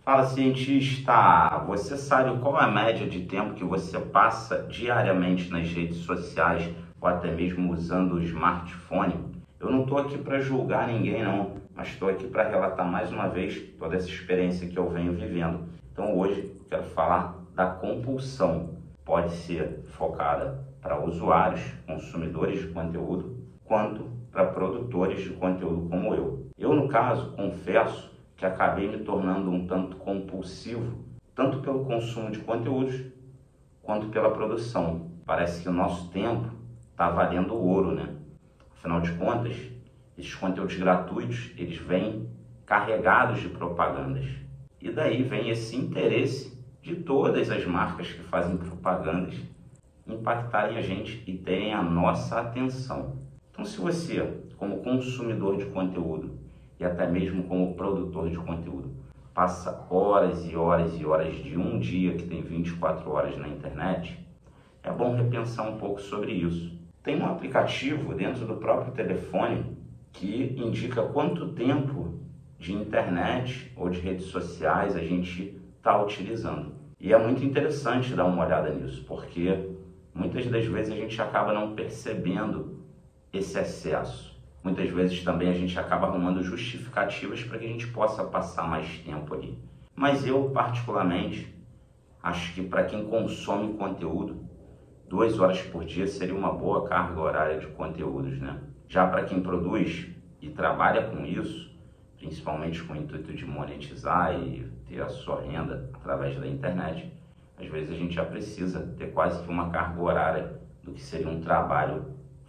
Fala, cientista! Você sabe qual é a média de tempo que você passa diariamente nas redes sociais ou até mesmo usando o smartphone? Eu não estou aqui para julgar ninguém não, mas estou aqui para relatar mais uma vez toda essa experiência que eu venho vivendo. Então hoje eu quero falar da compulsão. Pode ser focada para usuários, consumidores de conteúdo, quanto para produtores de conteúdo como eu. Eu, no caso, confesso que acabei me tornando um tanto compulsivo, tanto pelo consumo de conteúdos, quanto pela produção. Parece que o nosso tempo está valendo ouro, né? Afinal de contas, esses conteúdos gratuitos, eles vêm carregados de propagandas. E daí vem esse interesse de todas as marcas que fazem propagandas impactarem a gente e terem a nossa atenção. Então, se você, como consumidor de conteúdo, e até mesmo como produtor de conteúdo, passa horas e horas e horas de um dia que tem 24 horas na internet, é bom repensar um pouco sobre isso. Tem um aplicativo dentro do próprio telefone que indica quanto tempo de internet ou de redes sociais a gente está utilizando. E é muito interessante dar uma olhada nisso, porque muitas das vezes a gente acaba não percebendo esse excesso. Muitas vezes também a gente acaba arrumando justificativas para que a gente possa passar mais tempo ali. Mas eu, particularmente, acho que para quem consome conteúdo, 2 horas por dia seria uma boa carga horária de conteúdos, né? Já para quem produz e trabalha com isso, principalmente com o intuito de monetizar e ter a sua renda através da internet, às vezes a gente já precisa ter quase que uma carga horária do que seria um trabalho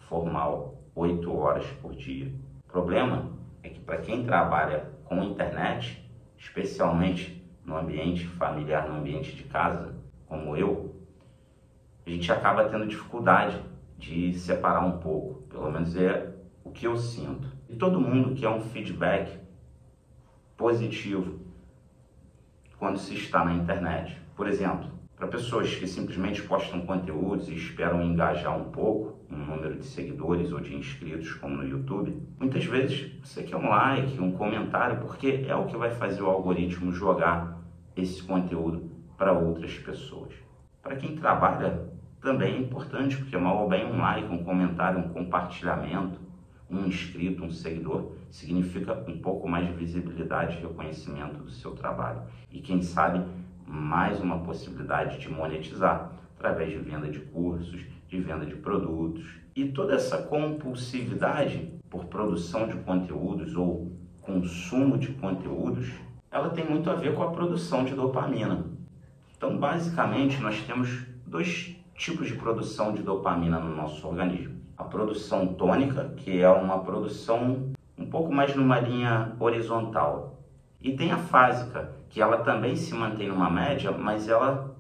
formal, 8 horas por dia. O problema é que para quem trabalha com internet, especialmente no ambiente familiar, no ambiente de casa, como eu, a gente acaba tendo dificuldade de separar um pouco, pelo menos é o que eu sinto. E todo mundo quer um feedback positivo quando se está na internet. Por exemplo, para pessoas que simplesmente postam conteúdos e esperam engajar um pouco, um número de seguidores ou de inscritos, como no YouTube, muitas vezes você quer um like, um comentário, porque é o que vai fazer o algoritmo jogar esse conteúdo para outras pessoas. Para quem trabalha, também é importante, porque mal ou bem um like, um comentário, um compartilhamento, um inscrito, um seguidor, significa um pouco mais de visibilidade e reconhecimento do seu trabalho. E quem sabe, mais uma possibilidade de monetizar através de venda de cursos, de venda de produtos. E toda essa compulsividade por produção de conteúdos ou consumo de conteúdos, ela tem muito a ver com a produção de dopamina. Então, basicamente, nós temos 2 tipos de produção de dopamina no nosso organismo. A produção tônica, que é uma produção um pouco mais numa linha horizontal. E tem a fásica, que ela também se mantém numa média, mas ela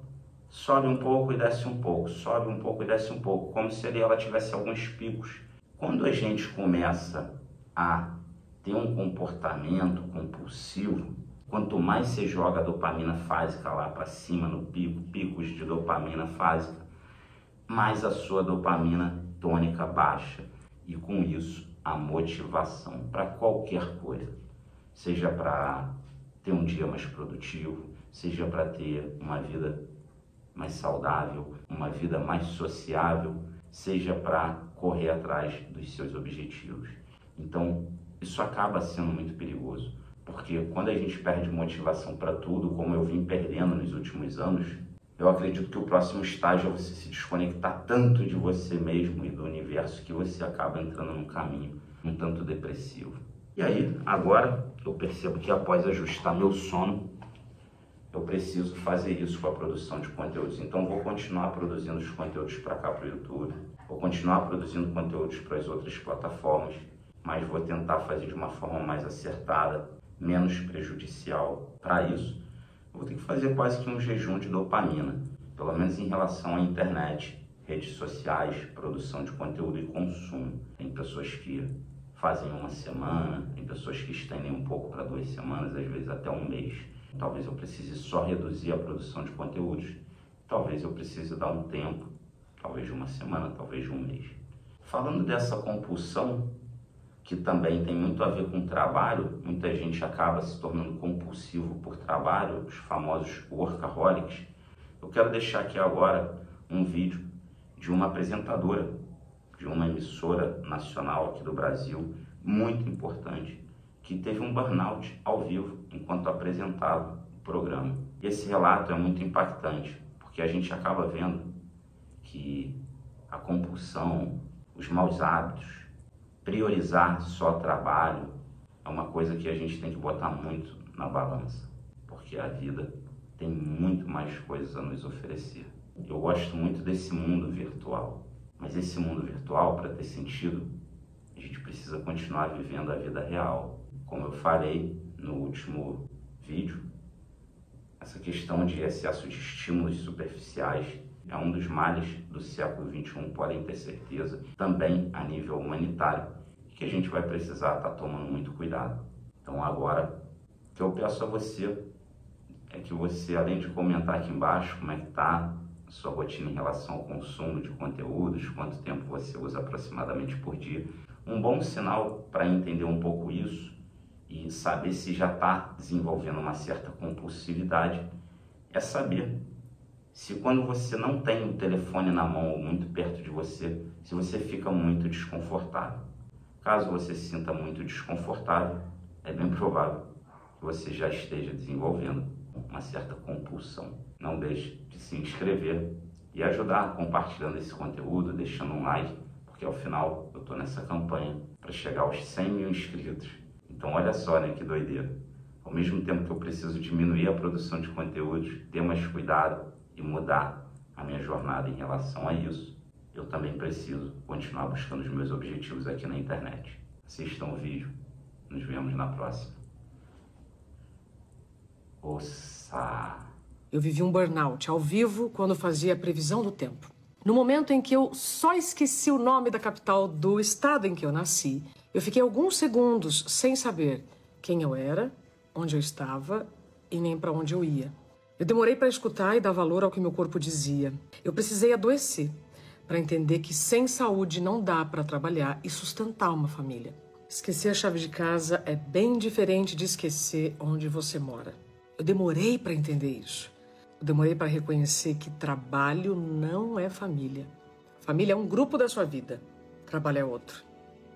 sobe um pouco e desce um pouco, sobe um pouco e desce um pouco, como se ela tivesse alguns picos. Quando a gente começa a ter um comportamento compulsivo, quanto mais você joga a dopamina fásica lá para cima no pico, picos de dopamina fásica, mais a sua dopamina tônica baixa. E com isso, a motivação para qualquer coisa. Seja para ter um dia mais produtivo, seja para ter uma vida mais saudável, uma vida mais sociável, seja para correr atrás dos seus objetivos. Então, isso acaba sendo muito perigoso, porque quando a gente perde motivação para tudo, como eu vim perdendo nos últimos anos, eu acredito que o próximo estágio é você se desconectar tanto de você mesmo e do universo que você acaba entrando num caminho um tanto depressivo. E aí, agora, eu percebo que após ajustar meu sono, eu preciso fazer isso com a produção de conteúdos. Então, vou continuar produzindo os conteúdos para cá, para o YouTube. Vou continuar produzindo conteúdos para as outras plataformas, mas vou tentar fazer de uma forma mais acertada, menos prejudicial. Para isso, eu vou ter que fazer quase que um jejum de dopamina, pelo menos em relação à internet, redes sociais, produção de conteúdo e consumo. Tem pessoas que fazem uma semana, tem pessoas que estendem um pouco para 2 semanas, às vezes até um mês. Talvez eu precise só reduzir a produção de conteúdos. Talvez eu precise dar um tempo, talvez de uma semana, talvez de um mês. Falando dessa compulsão, o que também tem muito a ver com trabalho. Muita gente acaba se tornando compulsivo por trabalho, os famosos workaholics. Eu quero deixar aqui agora um vídeo de uma apresentadora de uma emissora nacional aqui do Brasil, muito importante, que teve um burnout ao vivo enquanto apresentava o programa. Esse relato é muito impactante, porque a gente acaba vendo que a compulsão, os maus hábitos, priorizar só trabalho, é uma coisa que a gente tem que botar muito na balança, porque a vida tem muito mais coisas a nos oferecer. Eu gosto muito desse mundo virtual, mas esse mundo virtual, para ter sentido, a gente precisa continuar vivendo a vida real. Como eu falei no último vídeo, essa questão de excesso de estímulos superficiais é um dos males do século XXI, podem ter certeza, também a nível humanitário, que a gente vai precisar estar tomando muito cuidado. Então agora, o que eu peço a você é que você, além de comentar aqui embaixo como é que está a sua rotina em relação ao consumo de conteúdos, quanto tempo você usa aproximadamente por dia, um bom sinal para entender um pouco isso e saber se já está desenvolvendo uma certa compulsividade é saber se quando você não tem o telefone na mão ou muito perto de você, se você fica muito desconfortável. Caso você se sinta muito desconfortável, é bem provável que você já esteja desenvolvendo uma certa compulsão. Não deixe de se inscrever e ajudar compartilhando esse conteúdo, deixando um like, porque ao final eu estou nessa campanha para chegar aos 100 mil inscritos. Então olha só, né, que doideira. Ao mesmo tempo que eu preciso diminuir a produção de conteúdos, ter mais cuidado e mudar a minha jornada em relação a isso, eu também preciso continuar buscando os meus objetivos aqui na internet. Assistam o vídeo. Nos vemos na próxima. Ossa! Eu vivi um burnout ao vivo quando fazia a previsão do tempo. No momento em que eu só esqueci o nome da capital do estado em que eu nasci, eu fiquei alguns segundos sem saber quem eu era, onde eu estava e nem para onde eu ia. Eu demorei para escutar e dar valor ao que meu corpo dizia. Eu precisei adoecer para entender que sem saúde não dá para trabalhar e sustentar uma família. Esquecer a chave de casa é bem diferente de esquecer onde você mora. Eu demorei para entender isso. Eu demorei para reconhecer que trabalho não é família. Família é um grupo da sua vida. Trabalho é outro.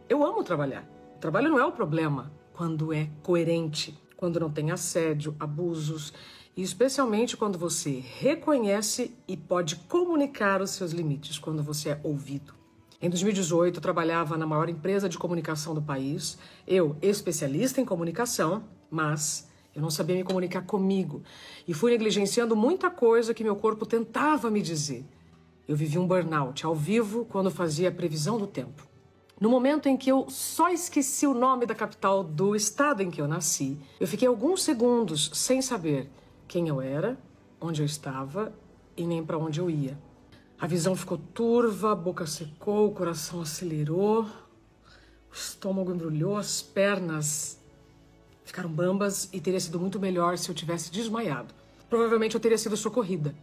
Eu amo trabalhar. O trabalho não é o problema quando é coerente, quando não tem assédio, abusos, e especialmente quando você reconhece e pode comunicar os seus limites, quando você é ouvido. Em 2018, eu trabalhava na maior empresa de comunicação do país. Eu, especialista em comunicação, mas eu não sabia me comunicar comigo. E fui negligenciando muita coisa que meu corpo tentava me dizer. Eu vivi um burnout ao vivo quando fazia a previsão do tempo. No momento em que eu só esqueci o nome da capital do estado em que eu nasci, eu fiquei alguns segundos sem saber quem eu era, onde eu estava e nem para onde eu ia. A visão ficou turva, a boca secou, o coração acelerou, o estômago embrulhou, as pernas ficaram bambas e teria sido muito melhor se eu tivesse desmaiado. Provavelmente eu teria sido socorrida.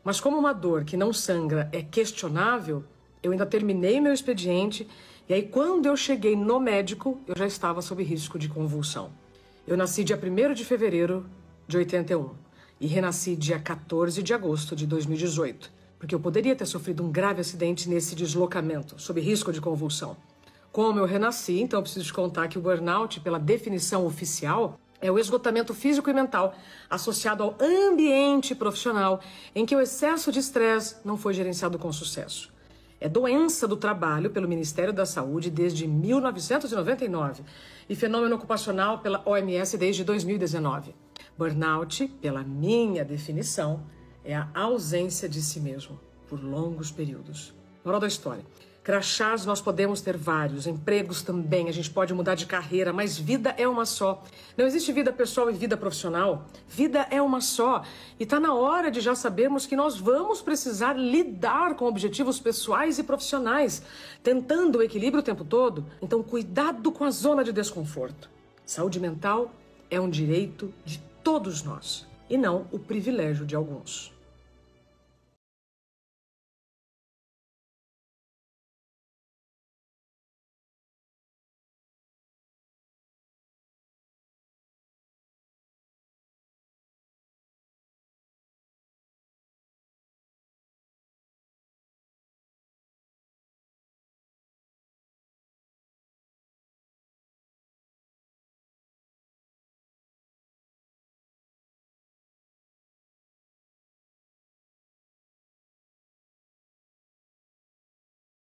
Mas como uma dor que não sangra é questionável, eu ainda terminei meu expediente e aí quando eu cheguei no médico, eu já estava sob risco de convulsão. Eu nasci dia 1º de fevereiro de 81 e renasci dia 14 de agosto de 2018, porque eu poderia ter sofrido um grave acidente nesse deslocamento, sob risco de convulsão. Como eu renasci, então eu preciso te contar que o burnout, pela definição oficial, é o esgotamento físico e mental associado ao ambiente profissional em que o excesso de estresse não foi gerenciado com sucesso. É doença do trabalho pelo Ministério da Saúde desde 1999 e fenômeno ocupacional pela OMS desde 2019. Burnout, pela minha definição, é a ausência de si mesmo por longos períodos. Moral da história. Crachás nós podemos ter vários, empregos também, a gente pode mudar de carreira, mas vida é uma só. Não existe vida pessoal e vida profissional. Vida é uma só. E está na hora de já sabermos que nós vamos precisar lidar com objetivos pessoais e profissionais, tentando o equilíbrio o tempo todo. Então, cuidado com a zona de desconforto. Saúde mental é um direito de todos nós, e não o privilégio de alguns.